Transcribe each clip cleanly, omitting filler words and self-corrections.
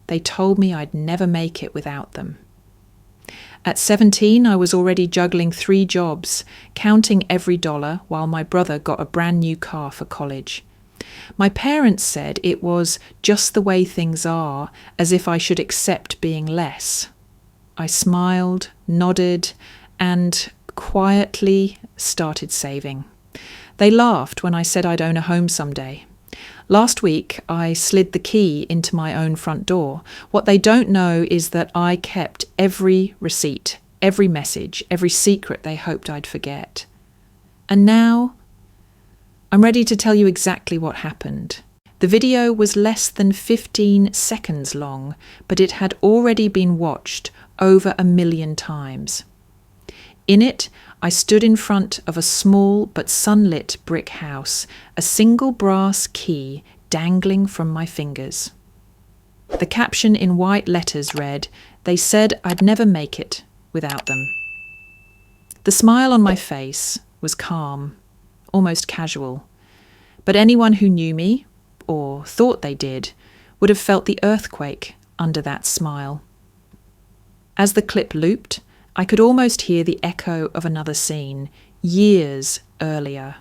They told me I'd never make it without them. At 17, I was already juggling 3 jobs, counting every dollar while my brother got a brand new car for college. My parents said it was just the way things are, as if I should accept being less. I smiled, nodded, and quietly started saving. They laughed when I said I'd own a home someday. Last week, I slid the key into my own front door. What they don't know is that I kept every receipt, every message, every secret they hoped I'd forget. And now, I'm ready to tell you exactly what happened. The video was less than 15 seconds long, but it had already been watched over 1 million times. In it, I stood in front of a small but sunlit brick house, a single brass key dangling from my fingers. The caption in white letters read, "They said I'd never make it without them." The smile on my face was calm, almost casual, but anyone who knew me, or thought they did, would have felt the earthquake under that smile. As the clip looped, I could almost hear the echo of another scene, years earlier.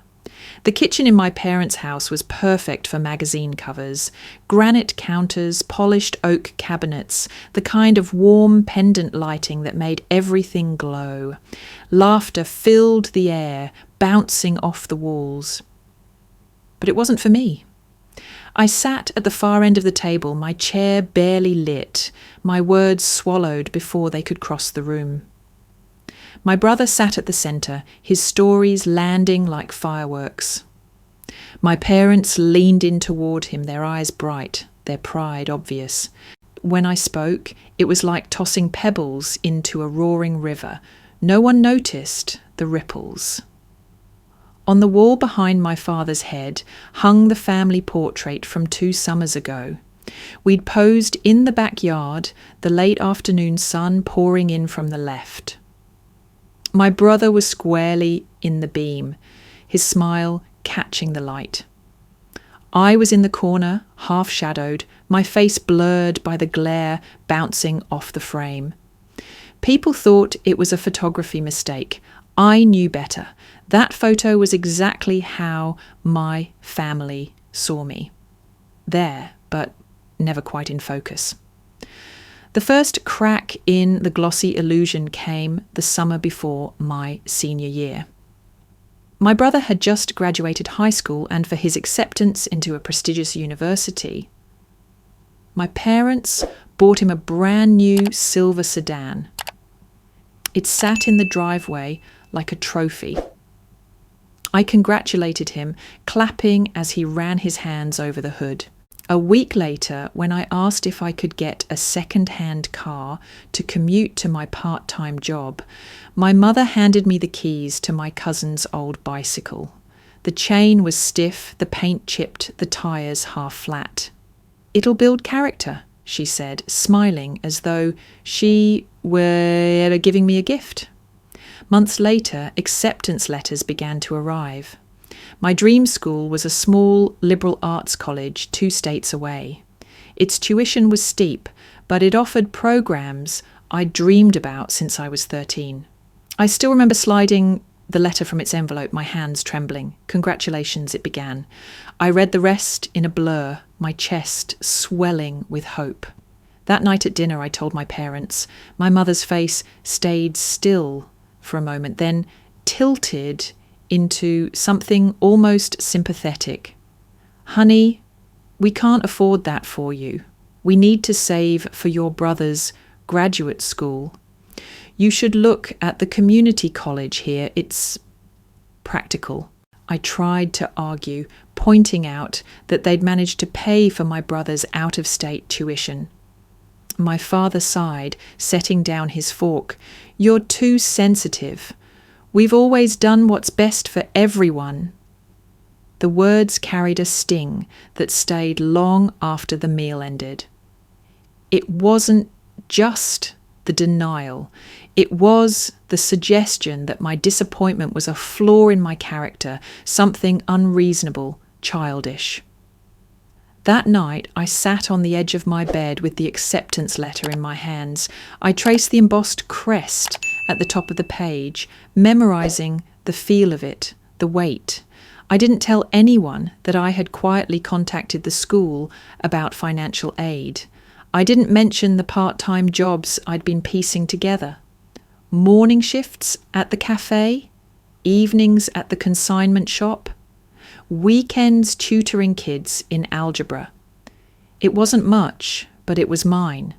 The kitchen in my parents' house was perfect for magazine covers. Granite counters, polished oak cabinets, the kind of warm pendant lighting that made everything glow. Laughter filled the air, bouncing off the walls. But it wasn't for me. I sat at the far end of the table, my chair barely lit, my words swallowed before they could cross the room. My brother sat at the centre, his stories landing like fireworks. My parents leaned in toward him, their eyes bright, their pride obvious. When I spoke, it was like tossing pebbles into a roaring river. No one noticed the ripples. On the wall behind my father's head hung the family portrait from 2 summers ago. We'd posed in the backyard, the late afternoon sun pouring in from the left. My brother was squarely in the beam, his smile catching the light. I was in the corner, half-shadowed, my face blurred by the glare bouncing off the frame. People thought it was a photography mistake. I knew better. That photo was exactly how my family saw me. There, but never quite in focus. The first crack in the glossy illusion came the summer before my senior year. My brother had just graduated high school, and for his acceptance into a prestigious university, my parents bought him a brand new silver sedan. It sat in the driveway like a trophy. I congratulated him, clapping as he ran his hands over the hood. A week later, when I asked if I could get a second-hand car to commute to my part-time job, my mother handed me the keys to my cousin's old bicycle. The chain was stiff, the paint chipped, the tyres half flat. "It'll build character," she said, smiling as though she were giving me a gift. Months later, acceptance letters began to arrive. My dream school was a small liberal arts college 2 states away. Its tuition was steep, but it offered programs I'd dreamed about since I was 13. I still remember sliding the letter from its envelope, my hands trembling. "Congratulations," it began. I read the rest in a blur, my chest swelling with hope. That night at dinner, I told my parents. My mother's face stayed still for a moment, then tilted into something almost sympathetic. "Honey, we can't afford that for you. We need to save for your brother's graduate school. You should look at the community college here. It's practical." I tried to argue, pointing out that they'd managed to pay for my brother's out-of-state tuition. My father sighed, setting down his fork. "You're too sensitive. We've always done what's best for everyone." The words carried a sting that stayed long after the meal ended. It wasn't just the denial. It was the suggestion that my disappointment was a flaw in my character, something unreasonable, childish. That night, I sat on the edge of my bed with the acceptance letter in my hands. I traced the embossed crest at the top of the page, memorizing the feel of it, the weight. I didn't tell anyone that I had quietly contacted the school about financial aid. I didn't mention the part-time jobs I'd been piecing together. Morning shifts at the cafe, evenings at the consignment shop, weekends tutoring kids in algebra. It wasn't much, but it was mine.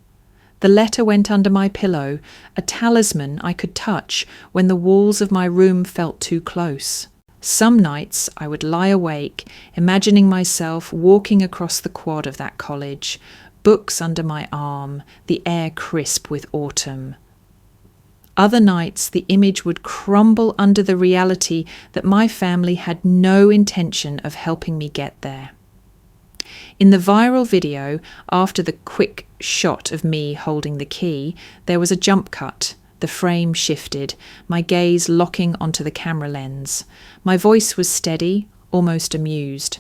The letter went under my pillow, a talisman I could touch when the walls of my room felt too close. Some nights I would lie awake, imagining myself walking across the quad of that college, books under my arm, the air crisp with autumn. Other nights the image would crumble under the reality that my family had no intention of helping me get there. In the viral video, after the quick shot of me holding the key, there was a jump cut. The frame shifted, my gaze locking onto the camera lens. My voice was steady, almost amused.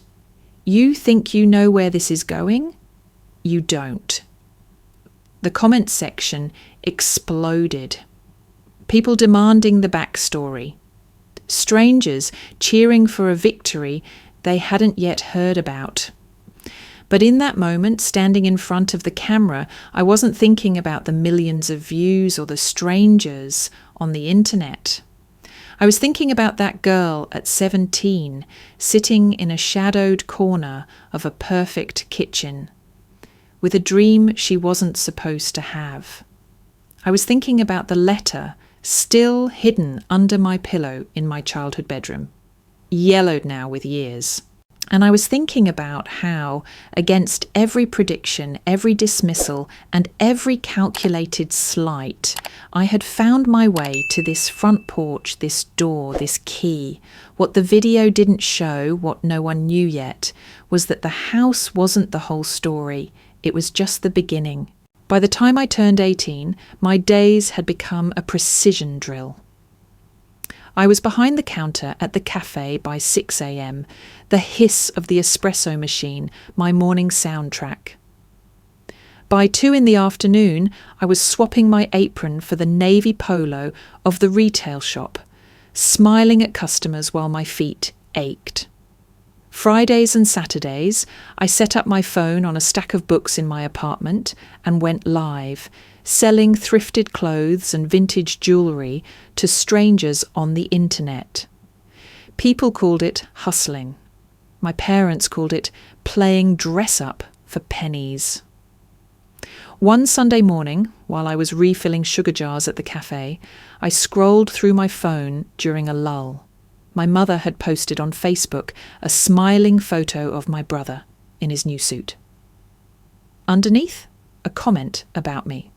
You think you know where this is going? You don't. The comment section exploded. People demanding the backstory. Strangers cheering for a victory they hadn't yet heard about. But in that moment, standing in front of the camera, I wasn't thinking about the millions of views or the strangers on the internet. I was thinking about that girl at 17, sitting in a shadowed corner of a perfect kitchen, with a dream she wasn't supposed to have. I was thinking about the letter still hidden under my pillow in my childhood bedroom, yellowed now with years. And I was thinking about how, against every prediction, every dismissal, and every calculated slight, I had found my way to this front porch, this door, this key. What the video didn't show, what no one knew yet, was that the house wasn't the whole story. It was just the beginning. By the time I turned 18, my days had become a precision drill. I was behind the counter at the cafe by 6 a.m., the hiss of the espresso machine, my morning soundtrack. By 2 in the afternoon, I was swapping my apron for the navy polo of the retail shop, smiling at customers while my feet ached. Fridays and Saturdays, I set up my phone on a stack of books in my apartment and went live, selling thrifted clothes and vintage jewellery to strangers on the internet. People called it hustling. My parents called it playing dress-up for pennies. One Sunday morning, while I was refilling sugar jars at the cafe, I scrolled through my phone during a lull. My mother had posted on Facebook a smiling photo of my brother in his new suit. Underneath, a comment about me.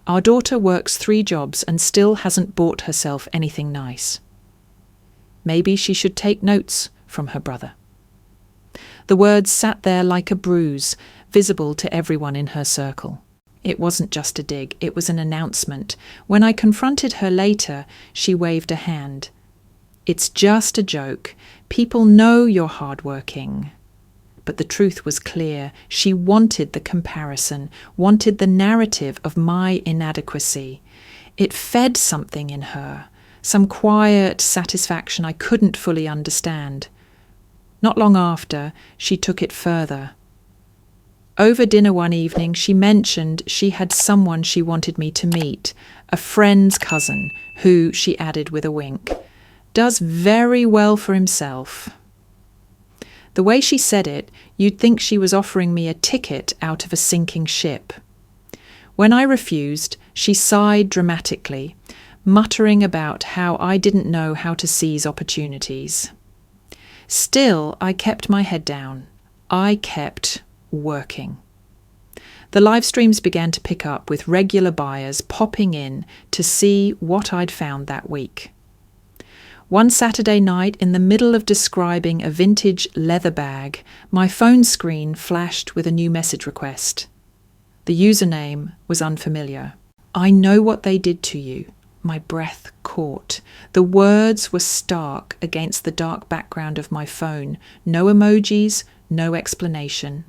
Our daughter works 3 jobs and still hasn't bought herself anything nice. Maybe she should take notes from her brother. The words sat there like a bruise, visible to everyone in her circle. It wasn't just a dig, it was an announcement. When I confronted her later, she waved a hand. It's just a joke. People know you're hardworking. But the truth was clear. She wanted the comparison, wanted the narrative of my inadequacy. It fed something in her, some quiet satisfaction I couldn't fully understand. Not long after, she took it further. Over dinner one evening, she mentioned she had someone she wanted me to meet, a friend's cousin, who, she added with a wink, does very well for himself. The way she said it, you'd think she was offering me a ticket out of a sinking ship. When I refused, she sighed dramatically, muttering about how I didn't know how to seize opportunities. Still, I kept my head down. I kept working. The live streams began to pick up with regular buyers popping in to see what I'd found that week. One Saturday night, in the middle of describing a vintage leather bag, my phone screen flashed with a new message request. The username was unfamiliar. I know what they did to you. My breath caught. The words were stark against the dark background of my phone. No emojis, no explanation.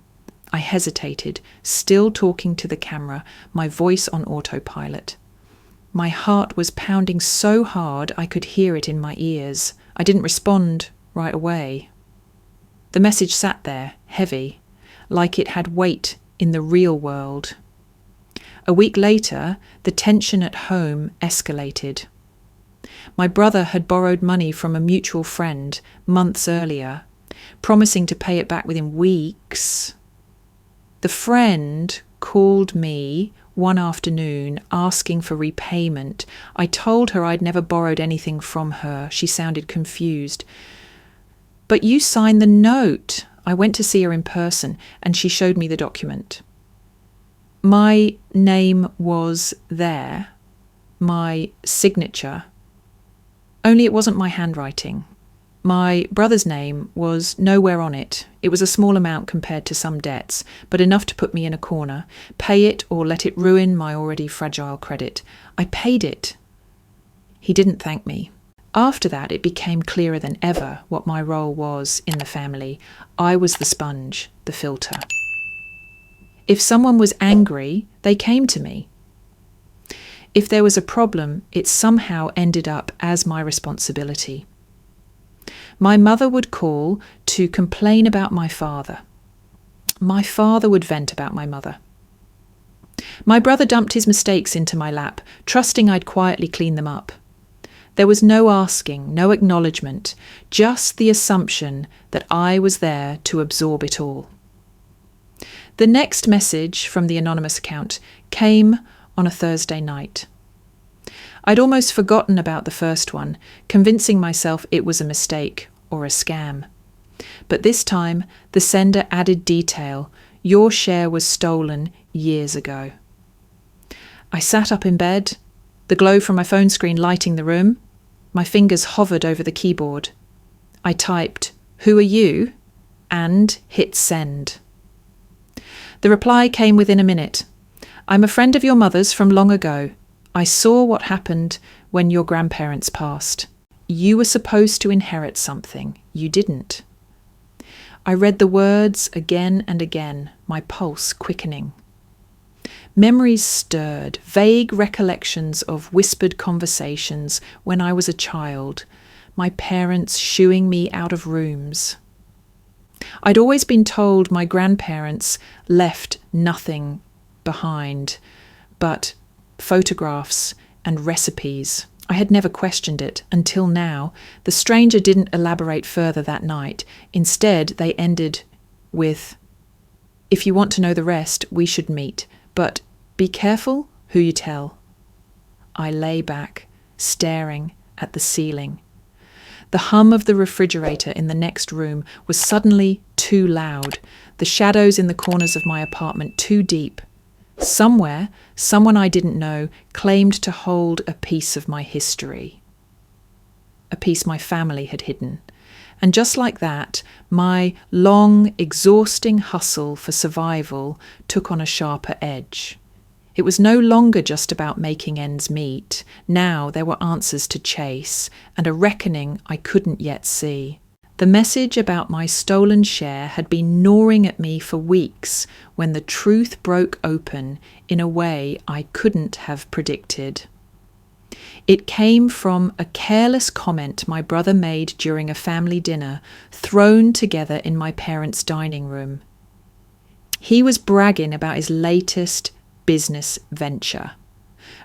I hesitated, still talking to the camera, my voice on autopilot. My heart was pounding so hard I could hear it in my ears. I didn't respond right away. The message sat there, heavy, like it had weight in the real world. A week later, the tension at home escalated. My brother had borrowed money from a mutual friend months earlier, promising to pay it back within weeks. The friend called me one afternoon asking for repayment. I told her I'd never borrowed anything from her. She sounded confused. "But you signed the note." I went to see her in person and she showed me the document. My name was there, my signature, only it wasn't my handwriting. My brother's name was nowhere on it. It was a small amount compared to some debts, but enough to put me in a corner. Pay it or let it ruin my already fragile credit. I paid it. He didn't thank me. After that, it became clearer than ever what my role was in the family. I was the sponge, the filter. If someone was angry, they came to me. If there was a problem, it somehow ended up as my responsibility. My mother would call to complain about my father. My father would vent about my mother. My brother dumped his mistakes into my lap, trusting I'd quietly clean them up. There was no asking, no acknowledgement, just the assumption that I was there to absorb it all. The next message from the anonymous account came on a Thursday night. I'd almost forgotten about the first one, convincing myself it was a mistake or a scam. But this time, the sender added detail. Your share was stolen years ago. I sat up in bed, the glow from my phone screen lighting the room. My fingers hovered over the keyboard. I typed, "Who are you?" and hit send. The reply came within a minute. "I'm a friend of your mother's from long ago. I saw what happened when your grandparents passed. You were supposed to inherit something. You didn't." I read the words again and again, my pulse quickening. Memories stirred, vague recollections of whispered conversations when I was a child, my parents shooing me out of rooms. I'd always been told my grandparents left nothing behind but photographs and recipes. I had never questioned it until now. The stranger didn't elaborate further that night. Instead, they ended with, "If you want to know the rest, we should meet. But be careful who you tell." I lay back, staring at the ceiling. The hum of the refrigerator in the next room was suddenly too loud, the shadows in the corners of my apartment too deep. Somewhere, someone I didn't know claimed to hold a piece of my history, a piece my family had hidden. And just like that, my long, exhausting hustle for survival took on a sharper edge. It was no longer just about making ends meet. Now there were answers to chase, and a reckoning I couldn't yet see. The message about my stolen share had been gnawing at me for weeks when the truth broke open in a way I couldn't have predicted. It came from a careless comment my brother made during a family dinner thrown together in my parents' dining room. He was bragging about his latest business venture,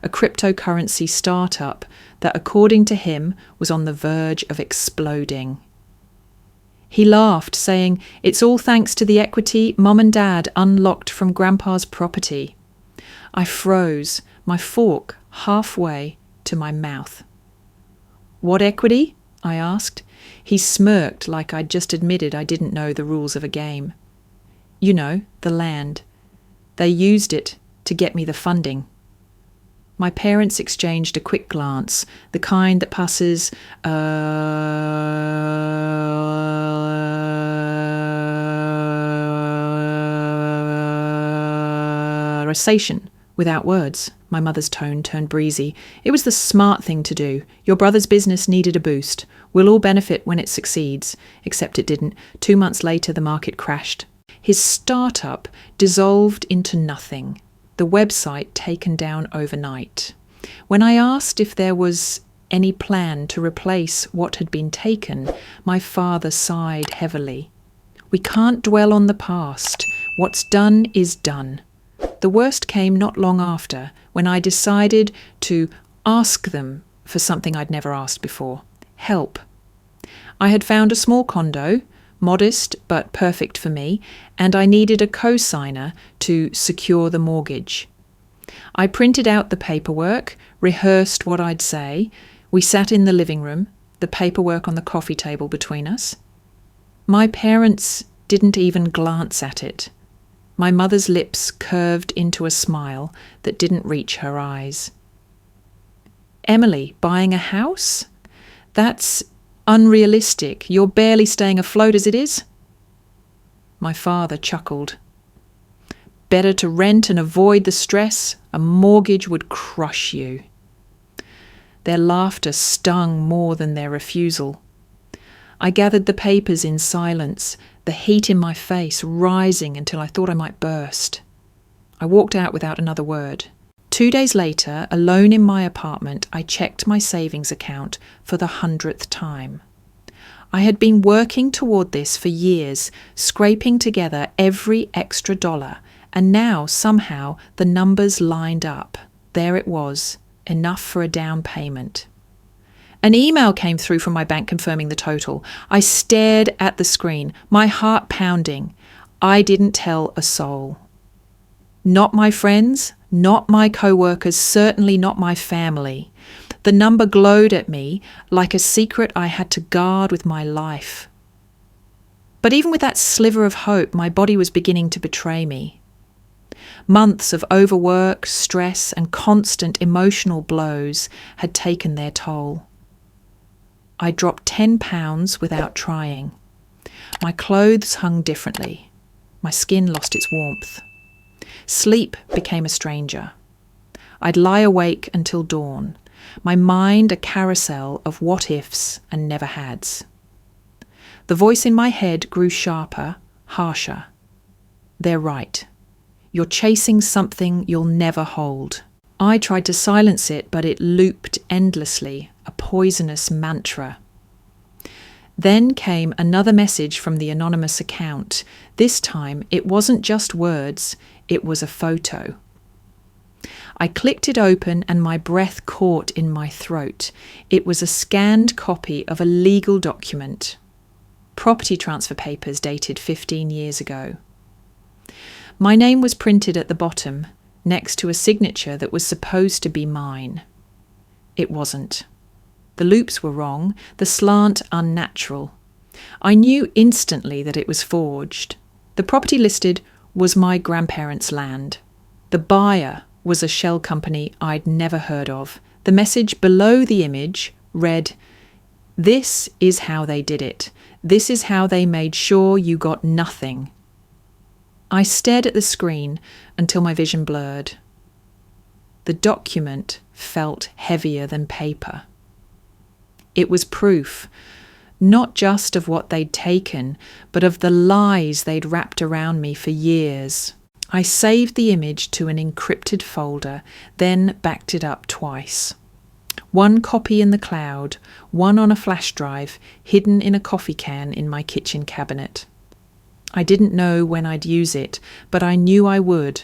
a cryptocurrency startup that, according to him, was on the verge of exploding. He laughed, saying, "It's all thanks to the equity Mom and Dad unlocked from Grandpa's property." I froze, my fork halfway to my mouth. "What equity?" I asked. He smirked like I'd just admitted I didn't know the rules of a game. "You know, the land. They used it to get me the funding." My parents exchanged a quick glance, the kind that passes recitation without words. My mother's tone turned breezy. It was the smart thing to do. Your brother's business needed a boost. We'll all benefit when it succeeds. Except it didn't. 2 months later, the market crashed. His startup dissolved into nothing. The website taken down overnight. When I asked if there was any plan to replace what had been taken, my father sighed heavily. We can't dwell on the past. What's done is done. The worst came not long after, when I decided to ask them for something I'd never asked before. Help. I had found a small condo, modest but perfect for me, and I needed a co-signer to secure the mortgage. I printed out the paperwork, rehearsed what I'd say. We sat in the living room, the paperwork on the coffee table between us. My parents didn't even glance at it. My mother's lips curved into a smile that didn't reach her eyes. Emily, buying a house? That's unrealistic. You're barely staying afloat as it is. My father chuckled. Better to rent and avoid the stress. A mortgage would crush you. Their laughter stung more than their refusal. I gathered the papers in silence, the heat in my face rising until I thought I might burst. I walked out without another word. 2 days later, alone in my apartment, I checked my savings account for the 100th time. I had been working toward this for years, scraping together every extra dollar, and now somehow the numbers lined up. There it was, enough for a down payment. An email came through from my bank confirming the total. I stared at the screen, my heart pounding. I didn't tell a soul. Not my friends, not my co-workers, certainly not my family. The number glowed at me like a secret I had to guard with my life. But even with that sliver of hope, my body was beginning to betray me. Months of overwork, stress, and constant emotional blows had taken their toll. I dropped 10 pounds without trying. My clothes hung differently. My skin lost its warmth. Sleep became a stranger. I'd lie awake until dawn, my mind a carousel of what-ifs and never-hads. The voice in my head grew sharper, harsher. They're right. You're chasing something you'll never hold. I tried to silence it, but it looped endlessly, a poisonous mantra. Then came another message from the anonymous account. This time, it wasn't just words, it was a photo. I clicked it open and my breath caught in my throat. It was a scanned copy of a legal document. Property transfer papers dated 15 years ago. My name was printed at the bottom, next to a signature that was supposed to be mine. It wasn't. The loops were wrong, the slant unnatural. I knew instantly that it was forged. The property listed was my grandparents' land. The buyer was a shell company I'd never heard of. The message below the image read, "This is how they did it. This is how they made sure you got nothing." I stared at the screen until my vision blurred. The document felt heavier than paper. It was proof, not just of what they'd taken, but of the lies they'd wrapped around me for years. I saved the image to an encrypted folder, then backed it up twice. One copy in the cloud, one on a flash drive, hidden in a coffee can in my kitchen cabinet. I didn't know when I'd use it, but I knew I would.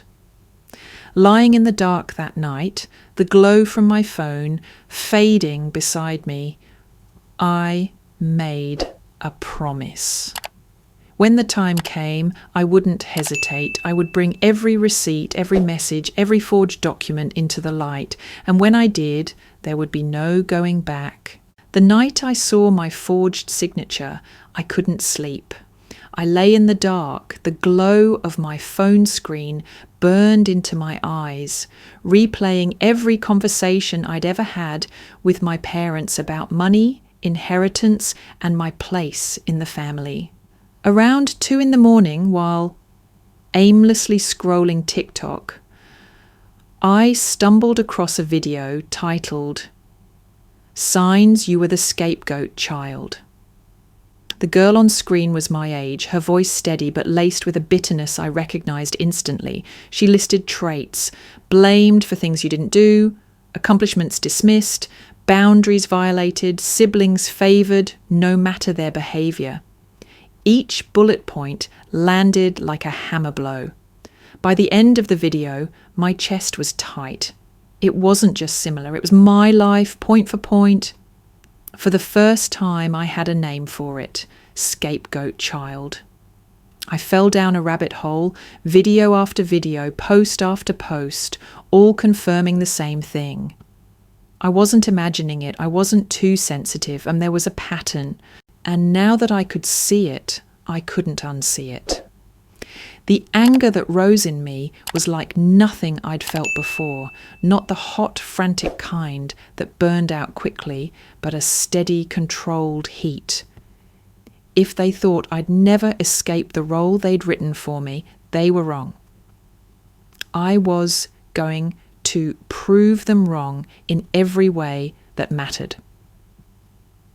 Lying in the dark that night, the glow from my phone fading beside me, I made a promise. When the time came, I wouldn't hesitate. I would bring every receipt, every message, every forged document into the light, and when I did, there would be no going back. The night I saw my forged signature, I couldn't sleep. I lay in the dark. The glow of my phone screen burned into my eyes, replaying every conversation I'd ever had with my parents about money, inheritance, and my place in the family. Around 2 a.m, while aimlessly scrolling TikTok, I stumbled across a video titled "Signs You Were the Scapegoat Child." The girl on screen was my age, her voice steady but laced with a bitterness I recognised instantly. She listed traits: blamed for things you didn't do, accomplishments dismissed, boundaries violated, siblings favoured no matter their behaviour. Each bullet point landed like a hammer blow. By the end of the video, my chest was tight. It wasn't just similar, it was my life, point for point. For the first time, I had a name for it: scapegoat child. I fell down a rabbit hole, video after video, post after post, all confirming the same thing. I wasn't imagining it, I wasn't too sensitive, and there was a pattern. And now that I could see it, I couldn't unsee it. The anger that rose in me was like nothing I'd felt before, not the hot, frantic kind that burned out quickly, but a steady, controlled heat. If they thought I'd never escape the role they'd written for me, they were wrong. I was going to prove them wrong in every way that mattered.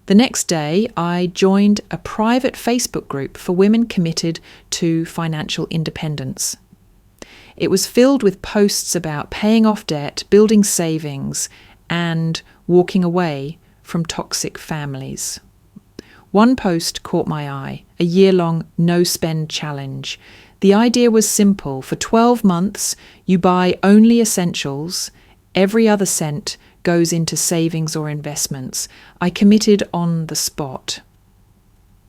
The next day, I joined a private Facebook group for women committed to financial independence. It was filled with posts about paying off debt, building savings, and walking away from toxic families. One post caught my eye, a year-long no-spend challenge. The idea was simple. For 12 months, you buy only essentials. Every other cent goes into savings or investments. I committed on the spot.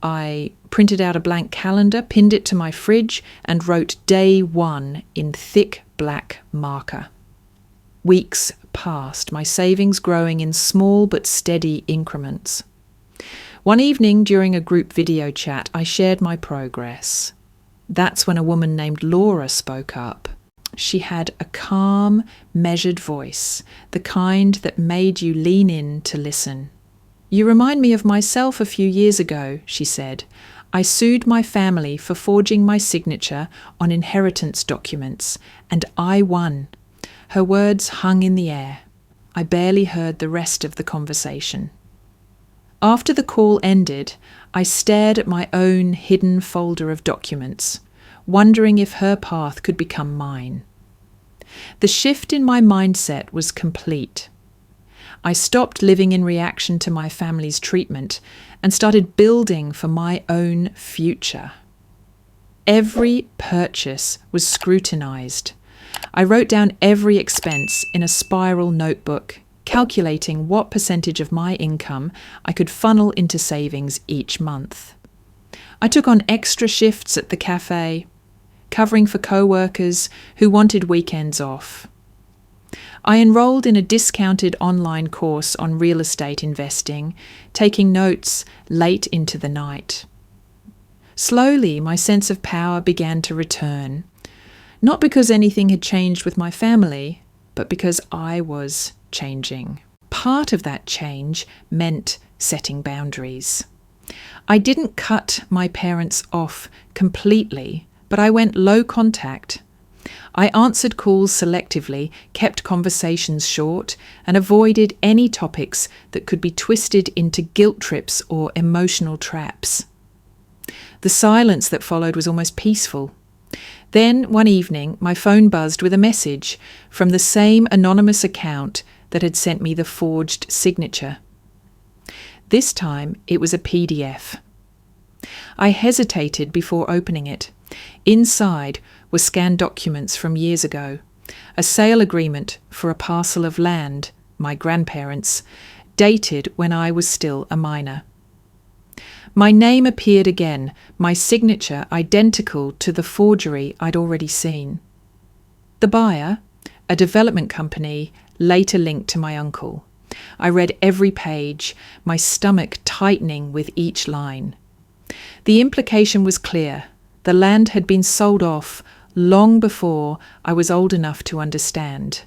I printed out a blank calendar, pinned it to my fridge, and wrote day 1 in thick black marker. Weeks passed, my savings growing in small but steady increments. One evening during a group video chat, I shared my progress. That's when a woman named Laura spoke up. She had a calm, measured voice, the kind that made you lean in to listen. "You remind me of myself a few years ago," she said. "I sued my family for forging my signature on inheritance documents, and I won." Her words hung in the air. I barely heard the rest of the conversation. After the call ended, I stared at my own hidden folder of documents, wondering if her path could become mine. The shift in my mindset was complete. I stopped living in reaction to my family's treatment and started building for my own future. Every purchase was scrutinized. I wrote down every expense in a spiral notebook, calculating what percentage of my income I could funnel into savings each month. I took on extra shifts at the cafe, covering for co-workers who wanted weekends off. I enrolled in a discounted online course on real estate investing, taking notes late into the night. Slowly, my sense of power began to return, not because anything had changed with my family, but because I was changing. Part of that change meant setting boundaries. I didn't cut my parents off completely, but I went low contact. I answered calls selectively, kept conversations short, and avoided any topics that could be twisted into guilt trips or emotional traps. The silence that followed was almost peaceful. Then, one evening, my phone buzzed with a message from the same anonymous account that had sent me the forged signature. This time, it was a PDF. I hesitated before opening it. Inside were scanned documents from years ago, a sale agreement for a parcel of land, my grandparents', dated when I was still a minor. My name appeared again, my signature identical to the forgery I'd already seen. The buyer, a development company, later linked to my uncle. I read every page, my stomach tightening with each line. The implication was clear. The land had been sold off long before I was old enough to understand,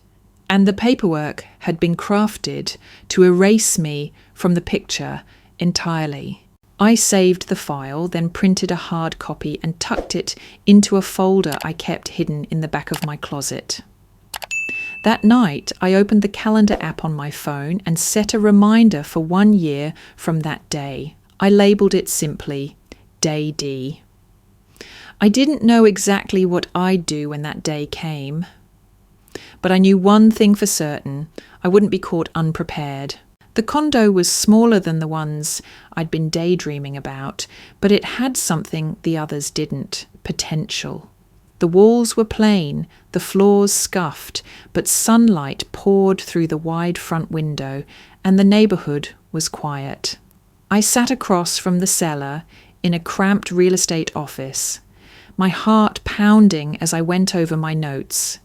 and the paperwork had been crafted to erase me from the picture entirely. I saved the file, then printed a hard copy and tucked it into a folder I kept hidden in the back of my closet. That night, I opened the calendar app on my phone and set a reminder for 1 year from that day. I labelled it simply Day D. I didn't know exactly what I'd do when that day came, but I knew one thing for certain: I wouldn't be caught unprepared. The condo was smaller than the ones I'd been daydreaming about, but it had something the others didn't: potential. The walls were plain, the floors scuffed, but sunlight poured through the wide front window, and the neighbourhood was quiet. I sat across from the cellar in a cramped real estate office, my heart pounding as I went over my notes.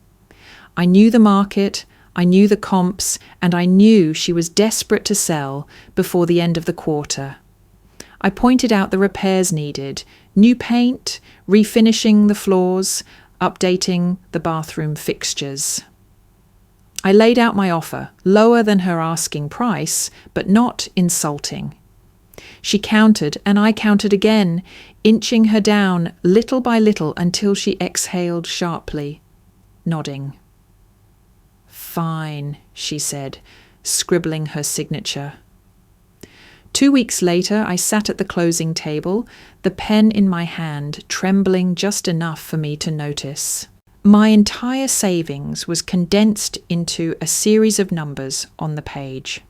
I knew the market, I knew the comps, and I knew she was desperate to sell before the end of the quarter. I pointed out the repairs needed: new paint, refinishing the floors, updating the bathroom fixtures. I laid out my offer, lower than her asking price, but not insulting. She counted, and I counted again, inching her down little by little until she exhaled sharply, nodding. "Fine," she said, scribbling her signature. 2 weeks later, I sat at the closing table, the pen in my hand, trembling just enough for me to notice. My entire savings was condensed into a series of numbers on the page,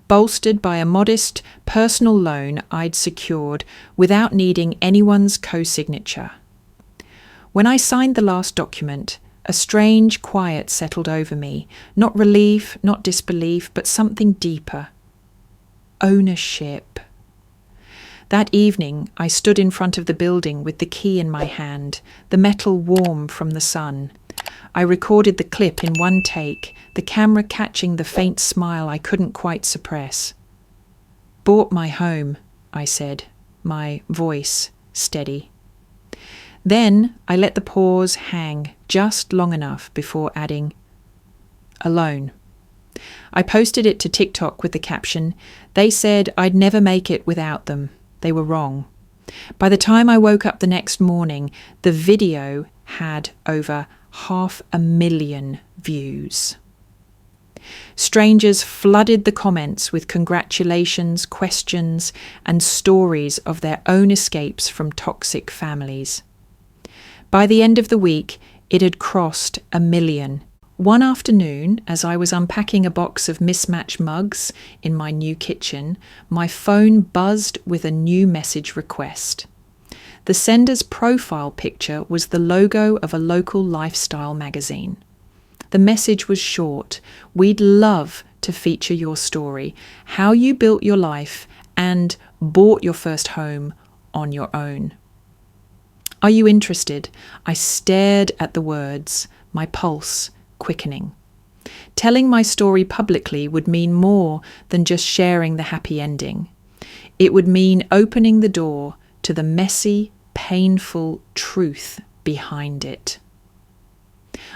bolstered by a modest personal loan I'd secured without needing anyone's co-signature. When I signed the last document, a strange quiet settled over me, not relief, not disbelief, but something deeper. Ownership. That evening, I stood in front of the building with the key in my hand, the metal warm from the sun. I recorded the clip in one take, the camera catching the faint smile I couldn't quite suppress. "Bought my home," I said, my voice steady. Then I let the pause hang just long enough before adding, "Alone." I posted it to TikTok with the caption, "They said I'd never make it without them. They were wrong." By the time I woke up the next morning, the video had over 500,000 views. Strangers flooded the comments with congratulations, questions, and stories of their own escapes from toxic families. By the end of the week, it had crossed 1 million. One afternoon, as I was unpacking a box of mismatched mugs in my new kitchen, my phone buzzed with a new message request. The sender's profile picture was the logo of a local lifestyle magazine. The message was short: "We'd love to feature your story, how you built your life and bought your first home on your own. Are you interested?" I stared at the words, my pulse quickening. Telling my story publicly would mean more than just sharing the happy ending. It would mean opening the door to the messy, painful truth behind it.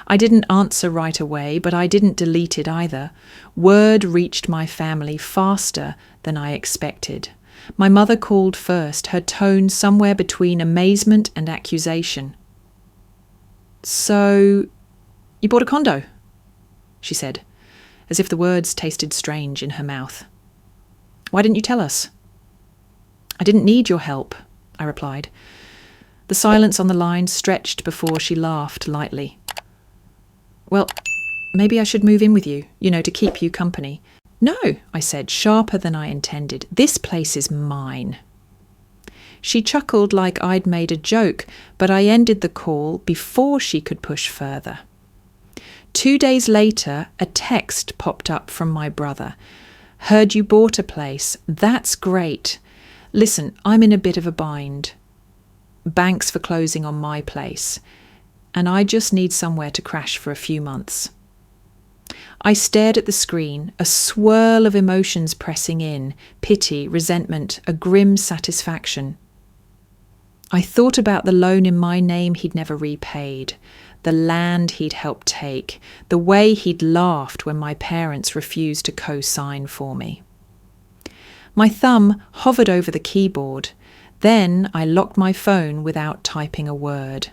I didn't answer right away, but I didn't delete it either. Word reached my family faster than I expected. My mother called first, her tone somewhere between amazement and accusation. "So, you bought a condo?" she said, as if the words tasted strange in her mouth. "Why didn't you tell us?" "I didn't need your help," I replied. The silence on the line stretched before she laughed lightly. "Well, maybe I should move in with you, to keep you company." "No," I said, sharper than I intended. "This place is mine." She chuckled like I'd made a joke, but I ended the call before she could push further. 2 days later, a text popped up from my brother. "Heard you bought a place. That's great. Listen, I'm in a bit of a bind. Bank's foreclosing on my place, and I just need somewhere to crash for a few months." I stared at the screen, a swirl of emotions pressing in: pity, resentment, a grim satisfaction. I thought about the loan in my name he'd never repaid, the land he'd helped take, the way he'd laughed when my parents refused to co-sign for me. My thumb hovered over the keyboard. Then I locked my phone without typing a word.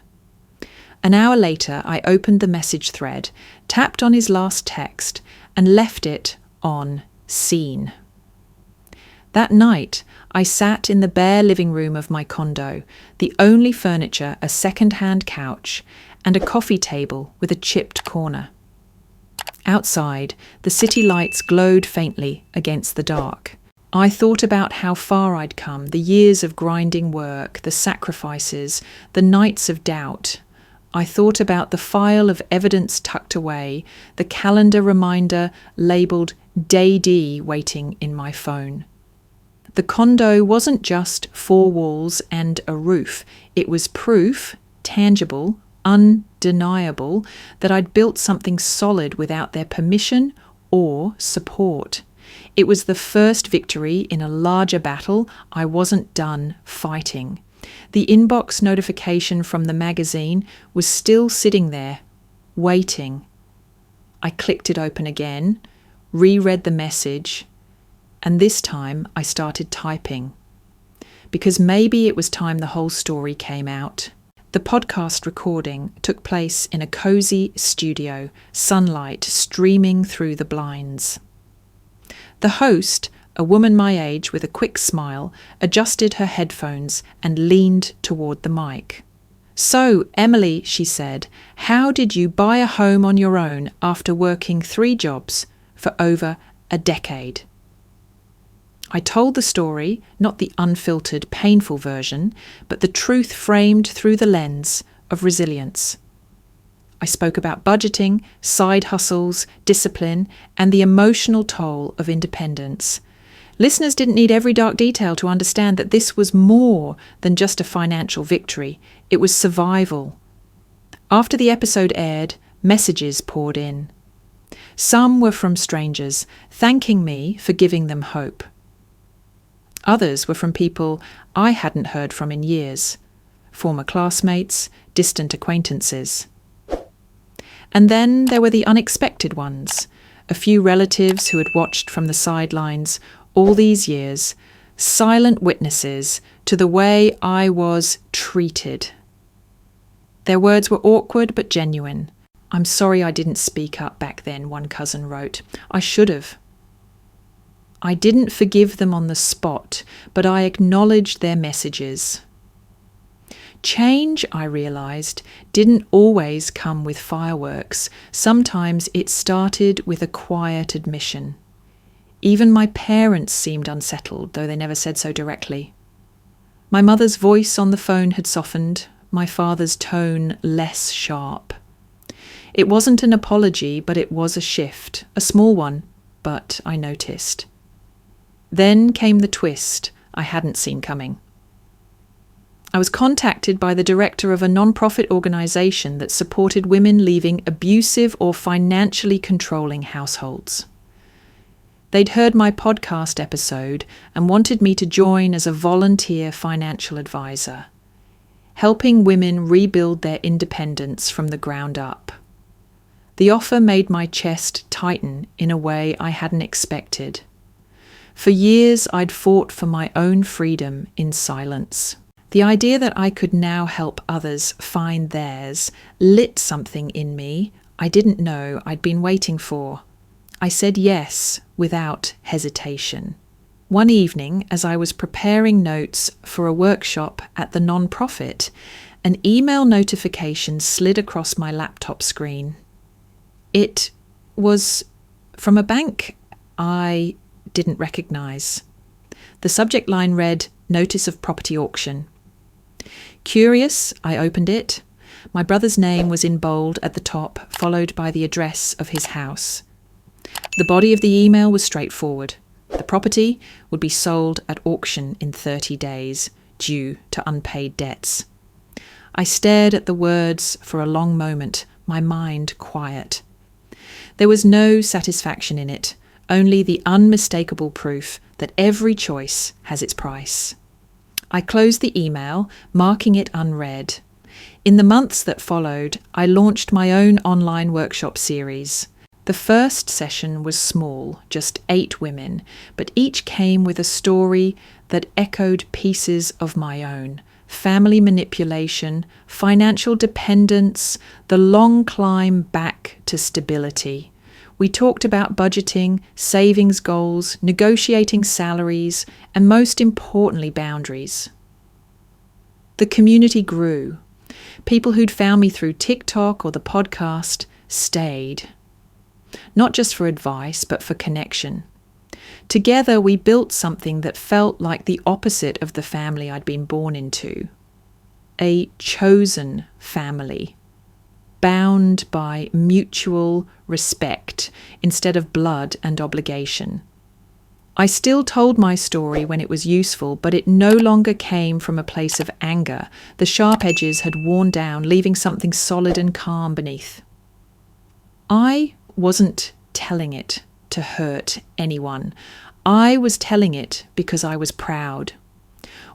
An hour later, I opened the message thread, tapped on his last text, and left it on seen. That night, I sat in the bare living room of my condo, the only furniture a second-hand couch and a coffee table with a chipped corner. Outside, the city lights glowed faintly against the dark. I thought about how far I'd come, the years of grinding work, the sacrifices, the nights of doubt. I thought about the file of evidence tucked away, the calendar reminder labelled Day D waiting in my phone. The condo wasn't just 4 walls and a roof. It was proof, tangible, undeniable, that I'd built something solid without their permission or support. It was the first victory in a larger battle I wasn't done fighting. The inbox notification from the magazine was still sitting there, waiting. I clicked it open again, reread the message, and this time I started typing. Because maybe it was time the whole story came out. The podcast recording took place in a cosy studio, sunlight streaming through the blinds. The host, a woman my age with a quick smile, adjusted her headphones and leaned toward the mic. "So, Emily," she said, "how did you buy a home on your own after working 3 jobs for over a decade?" I told the story, not the unfiltered, painful version, but the truth framed through the lens of resilience. I spoke about budgeting, side hustles, discipline, and the emotional toll of independence. Listeners didn't need every dark detail to understand that this was more than just a financial victory. It was survival. After the episode aired, messages poured in. Some were from strangers, thanking me for giving them hope. Others were from people I hadn't heard from in years, former classmates, distant acquaintances. And then there were the unexpected ones, a few relatives who had watched from the sidelines all these years, silent witnesses to the way I was treated. Their words were awkward but genuine. "I'm sorry I didn't speak up back then," one cousin wrote. "I should have. I didn't forgive them on the spot, but I acknowledged their messages." Change, I realised, didn't always come with fireworks. Sometimes it started with a quiet admission. Even my parents seemed unsettled, though they never said so directly. My mother's voice on the phone had softened, my father's tone less sharp. It wasn't an apology, but it was a shift, a small one, but I noticed. Then came the twist I hadn't seen coming. I was contacted by the director of a non-profit organisation that supported women leaving abusive or financially controlling households. They'd heard my podcast episode and wanted me to join as a volunteer financial advisor, helping women rebuild their independence from the ground up. The offer made my chest tighten in a way I hadn't expected. For years, I'd fought for my own freedom in silence. The idea that I could now help others find theirs lit something in me I didn't know I'd been waiting for. I said yes without hesitation. One evening, as I was preparing notes for a workshop at the non-profit, an email notification slid across my laptop screen. It was from a bank I didn't recognise. The subject line read, "Notice of property auction." Curious, I opened it. My brother's name was in bold at the top, followed by the address of his house. The body of the email was straightforward. The property would be sold at auction in 30 days, due to unpaid debts. I stared at the words for a long moment, my mind quiet. There was no satisfaction in it, only the unmistakable proof that every choice has its price. I closed the email, marking it unread. In the months that followed, I launched my own online workshop series. The first session was small, just 8 women, but each came with a story that echoed pieces of my own. family manipulation, financial dependence, the long climb back to stability. We talked about budgeting, savings goals, negotiating salaries, and most importantly, boundaries. The community grew. People who'd found me through TikTok or the podcast stayed. Not just for advice, but for connection. Together, we built something that felt like the opposite of the family I'd been born into. A chosen family, bound by mutual respect instead of blood and obligation. I still told my story when it was useful, but it no longer came from a place of anger. The sharp edges had worn down, leaving something solid and calm beneath. I wasn't telling it to hurt anyone. I was telling it because I was proud.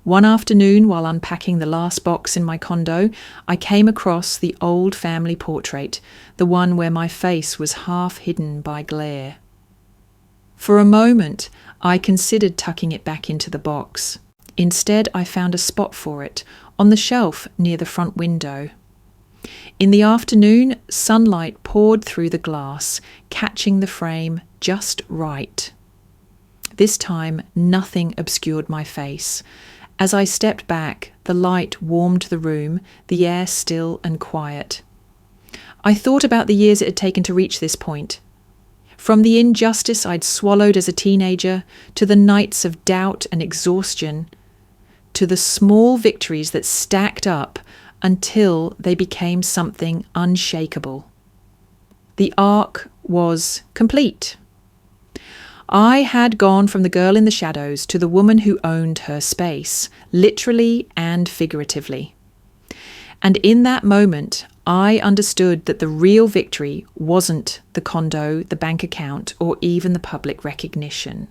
One afternoon, while unpacking the last box in my condo, I came across the old family portrait, the one where my face was half hidden by glare. For a moment, I considered tucking it back into the box. Instead, I found a spot for it, on the shelf near the front window. In the afternoon, sunlight poured through the glass, catching the frame just right. This time, nothing obscured my face. As I stepped back, the light warmed the room, the air still and quiet. I thought about the years it had taken to reach this point. From the injustice I'd swallowed as a teenager, to the nights of doubt and exhaustion, to the small victories that stacked up until they became something unshakable. The arc was complete. I had gone from the girl in the shadows to the woman who owned her space, literally and figuratively. And in that moment, I understood that the real victory wasn't the condo, the bank account, or even the public recognition.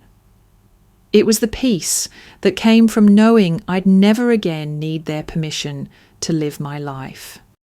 It was the peace that came from knowing I'd never again need their permission to live my life.